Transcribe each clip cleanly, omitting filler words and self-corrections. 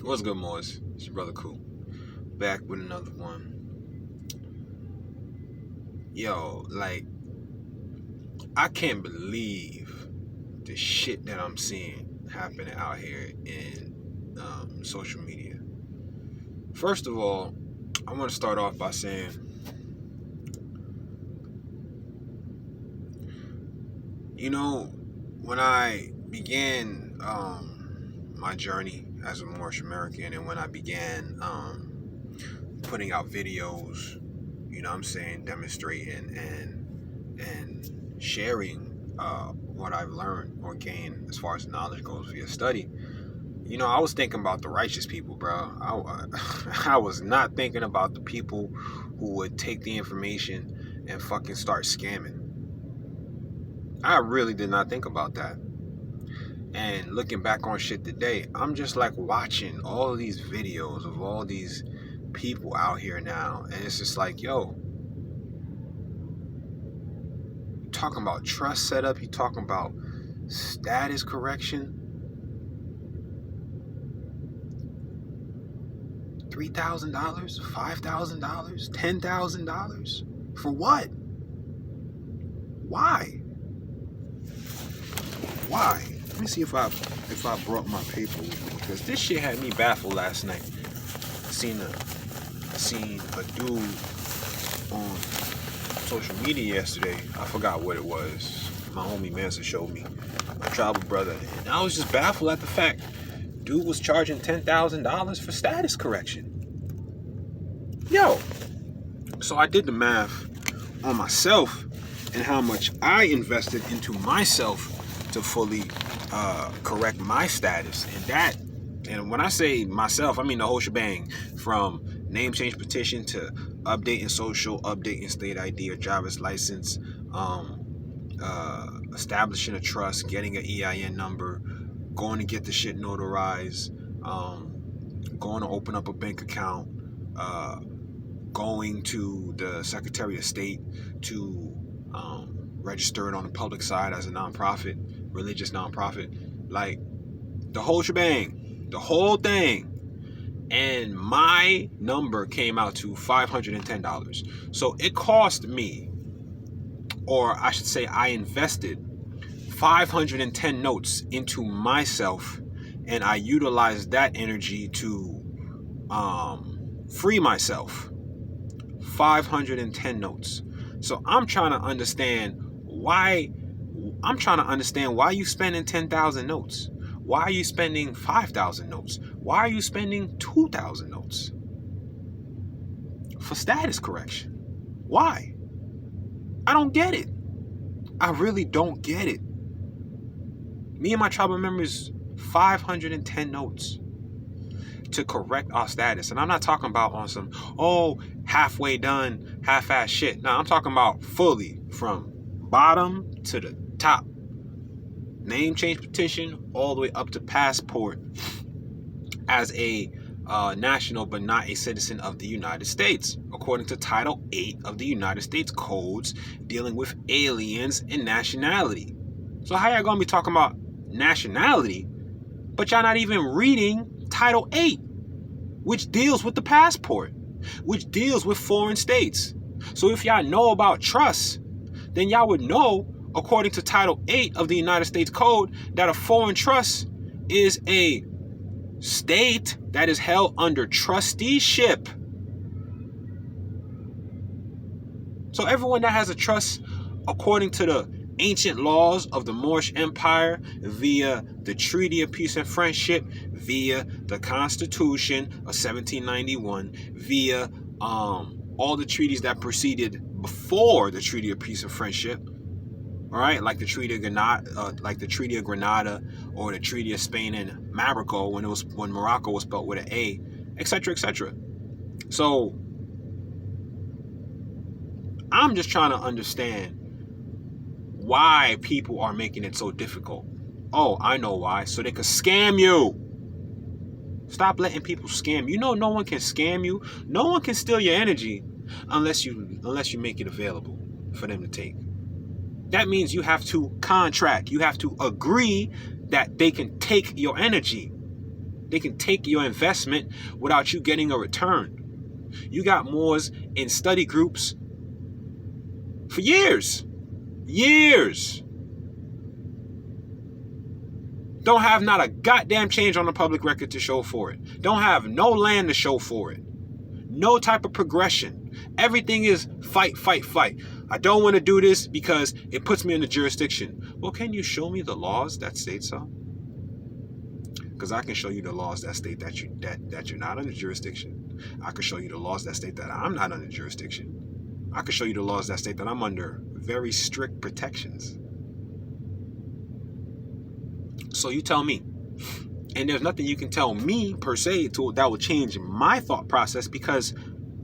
What's good, Moors? It's your brother Cool. Back with another one. Yo, I can't believe the shit that I'm seeing happening out here in social media. First of all, I want to start off by saying, when I began my journey as a Moorish American, and when I began putting out videos, demonstrating and sharing what I've learned or gained as far as knowledge goes via study. I was thinking about the righteous people, bro. I was not thinking about the people who would take the information and fucking start scamming. I really did not think about that. And looking back on shit today, I'm just like watching all of these videos of all these people out here now, and it's just like, yo, you talking about trust setup, you talking about status correction, $3,000, $5,000, $10,000 for what? Why? Let me see if I brought my paper with me, because this shit had me baffled last night. I seen a dude on social media yesterday. I forgot what it was. My homie Mansa showed me, my tribal brother, and I was just baffled at the fact dude was charging $10,000 for status correction. Yo, so I did the math on myself and how much I invested into myself to fully correct my status, and when I say myself, I mean the whole shebang, from name change petition to updating social, updating state ID or driver's license, establishing a trust, getting an EIN number, going to get the shit notarized, going to open up a bank account, going to the Secretary of State to register it on the public side as a nonprofit, religious nonprofit, like the whole shebang, the whole thing. And my number came out to $510. So it cost me, or I should say I invested 510 notes into myself, and I utilized that energy to free myself. 510 notes. So I'm trying to understand why you spending 10,000 notes. Why are you spending 5,000 notes? Why are you spending 2,000 notes for status correction? Why? I don't get it. I really don't get it. Me and my tribal members, 510 notes to correct our status. And I'm not talking about on some, halfway done, half-ass shit. No, I'm talking about fully, from bottom to the top. Name change petition all the way up to passport as a national but not a citizen of the United States, according to Title 8 of the United States Codes dealing with aliens and nationality. So how y'all gonna be talking about nationality, but y'all not even reading Title 8, which deals with the passport, which deals with foreign states? So if y'all know about trust, then y'all would know, according to Title 8 of the United States Code, that a foreign trust is a state that is held under trusteeship. So everyone that has a trust, according to the ancient laws of the Moorish Empire, via the Treaty of Peace and Friendship, via the Constitution of 1791, via all the treaties that preceded before the Treaty of Peace and Friendship, all right, like the Treaty of Granada, or the Treaty of Spain and Morocco, when Morocco was spelled with an A, etc., etc. So I'm just trying to understand why people are making it so difficult. Oh, I know why. So they could scam you. Stop letting people scam you. No one can scam you. No one can steal your energy unless you make it available for them to take. That means you have to contract. You have to agree that they can take your energy. They can take your investment without you getting a return. You got Moors in study groups for years. Years. Don't have not a goddamn change on the public record to show for it. Don't have no land to show for it. No type of progression. Everything is fight, fight, fight. I don't want to do this because it puts me in the jurisdiction. Well, can you show me the laws that state so? Because I can show you the laws that state that you're not under jurisdiction. I can show you the laws that state that I'm not under jurisdiction. I can show you the laws that state that I'm under very strict protections. So you tell me. And there's nothing you can tell me per se that will change my thought process, because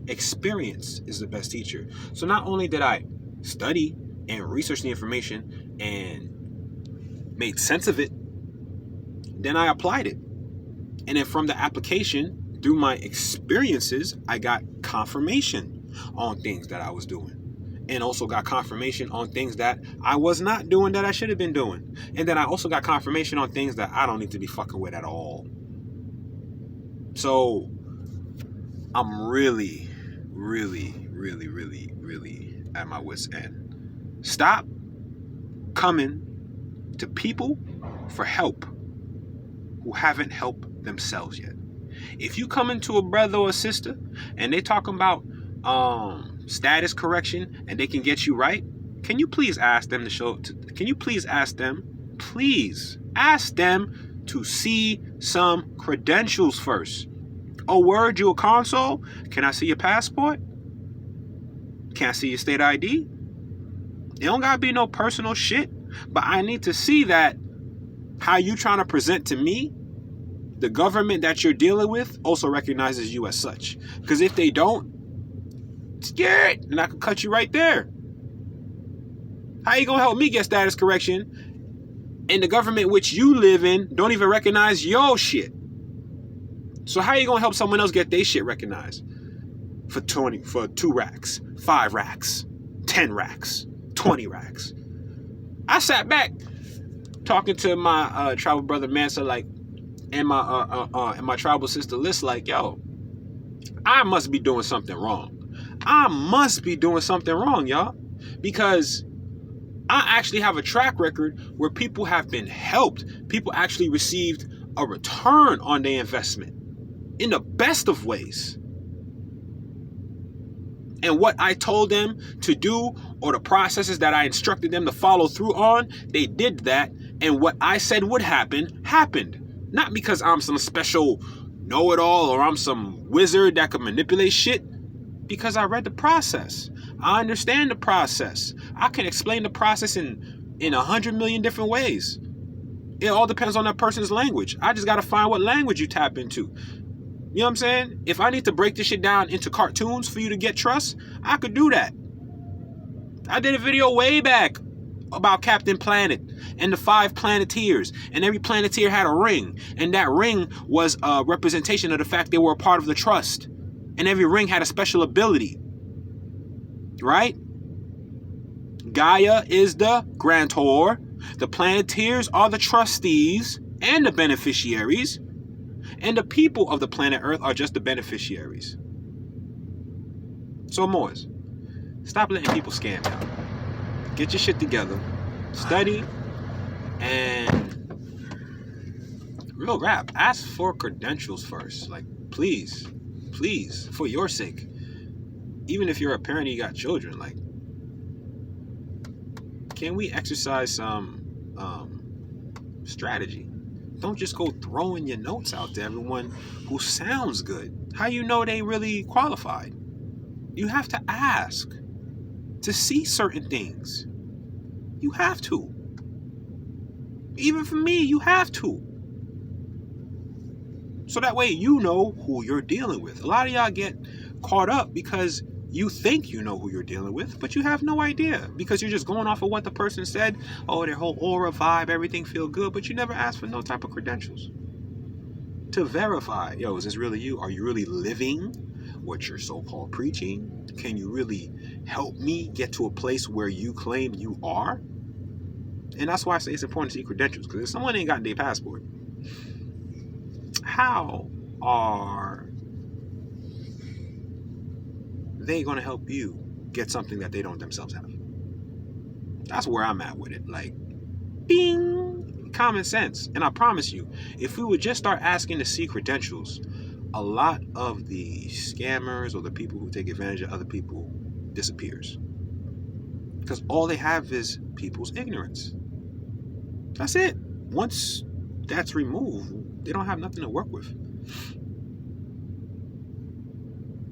experience is the best teacher. So not only did I study and research the information and made sense of it, then I applied it. And then from the application, through my experiences, I got confirmation on things that I was doing. And also got confirmation on things that I was not doing that I should have been doing. And then I also got confirmation on things that I don't need to be fucking with at all. So I'm really, really, really, really, really at my wit's end. Stop coming to people for help who haven't helped themselves yet. If you come into a brother or a sister and they talking about status correction and they can get you right, can you please ask them please ask them to see some credentials first. Oh, word, you a consul? Can I see your passport? Can I see your state ID? It don't gotta be no personal shit, but I need to see that how you trying to present to me, the government that you're dealing with also recognizes you as such. Because if they don't, scared, and I can cut you right there. How you gonna help me get status correction and the government which you live in don't even recognize your shit? So how you gonna help someone else get their shit recognized? For 2 racks, 5 racks, 10 racks, 20 racks. I sat back talking to my tribal brother Mansa, and my tribal sister Liz, yo, I must be doing something wrong. I must be doing something wrong, y'all. Because I actually have a track record where people have been helped. People actually received a return on their investment in the best of ways. And what I told them to do, or the processes that I instructed them to follow through on, they did that. And what I said would happen, happened. Not because I'm some special know-it-all or I'm some wizard that could manipulate shit. Because I read the process. I understand the process. I can explain the process in 100 million different ways. It all depends on that person's language. I just got to find what language you tap into. You know what I'm saying? If I need to break this shit down into cartoons for you to get trust, I could do that. I did a video way back about Captain Planet and the 5 Planeteers. And every Planeteer had a ring. And that ring was a representation of the fact they were a part of the trust. And every ring had a special ability. Right? Gaia is the grantor. The Planeteers are the trustees and the beneficiaries. And the people of the planet Earth are just the beneficiaries. So, Moors, stop letting people scam you. Get your shit together. Study. And real rap. Ask for credentials first. Please. Please, for your sake. Even if you're a parent and you got children, can we exercise some strategy? Don't just go throwing your notes out to everyone who sounds good. How you know they really qualified? You have to ask to see certain things. You have to. Even for me, you have to. So that way you know who you're dealing with. A lot of y'all get caught up because you think you know who you're dealing with, but you have no idea because you're just going off of what the person said. Oh, their whole aura, vibe, everything feel good, but you never asked for no type of credentials to verify. Yo, is this really you? Are you really living what you're so-called preaching? Can you really help me get to a place where you claim you are? And that's why I say it's important to see credentials, because if someone ain't got their passport, how are they going to help you get something that they don't themselves have? That's where I'm at with it. Like, bing, common sense. And I promise you, if we would just start asking to see credentials, a lot of the scammers or the people who take advantage of other people disappears. Because all they have is people's ignorance. That's it. Once that's removed, they don't have nothing to work with.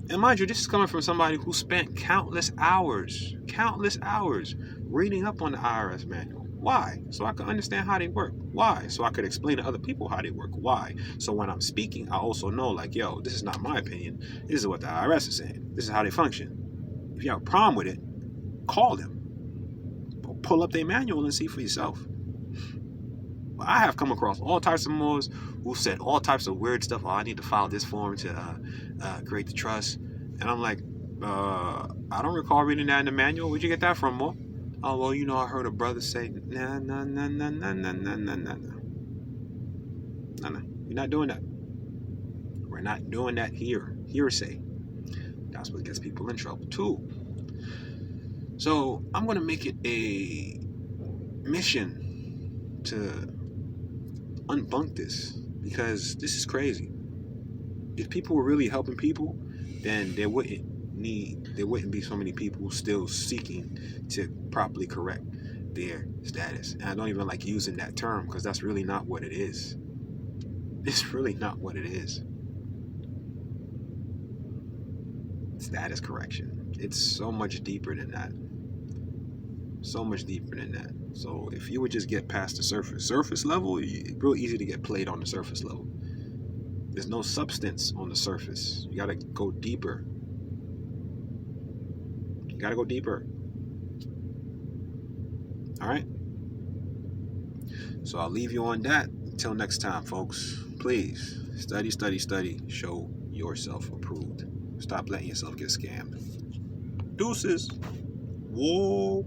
And mind you, this is coming from somebody who spent countless hours reading up on the IRS manual. Why? So I could understand how they work. Why? So I could explain to other people how they work. Why? So when I'm speaking, I also know, like, yo, this is not my opinion. This is what the IRS is saying. This is how they function. If you have a problem with it, call them. Pull up their manual and see for yourself. But I have come across all types of Moors who said all types of weird stuff. Oh, I need to file this form to create the trust. And I'm like, I don't recall reading that in the manual. Where'd you get that from, Mo? Oh, well, you know, I heard a brother say, nah. We're not doing that. We're not doing that here. Hearsay. That's what gets people in trouble, too. So I'm going to make it a mission to unbunk this, because this is crazy. If people were really helping people, then there wouldn't be so many people still seeking to properly correct their status. And I don't even like using that term, because that's really not what it is. It's really not what it is. Status correction. It's so much deeper than that. So much deeper than that. So if you would just get past the surface level, it's real easy to get played on the surface level. There's no substance on the surface. You gotta go deeper. You gotta go deeper. All right? So I'll leave you on that. Until next time, folks. Please, study, study, study. Show yourself approved. Stop letting yourself get scammed. Deuces. Whoa.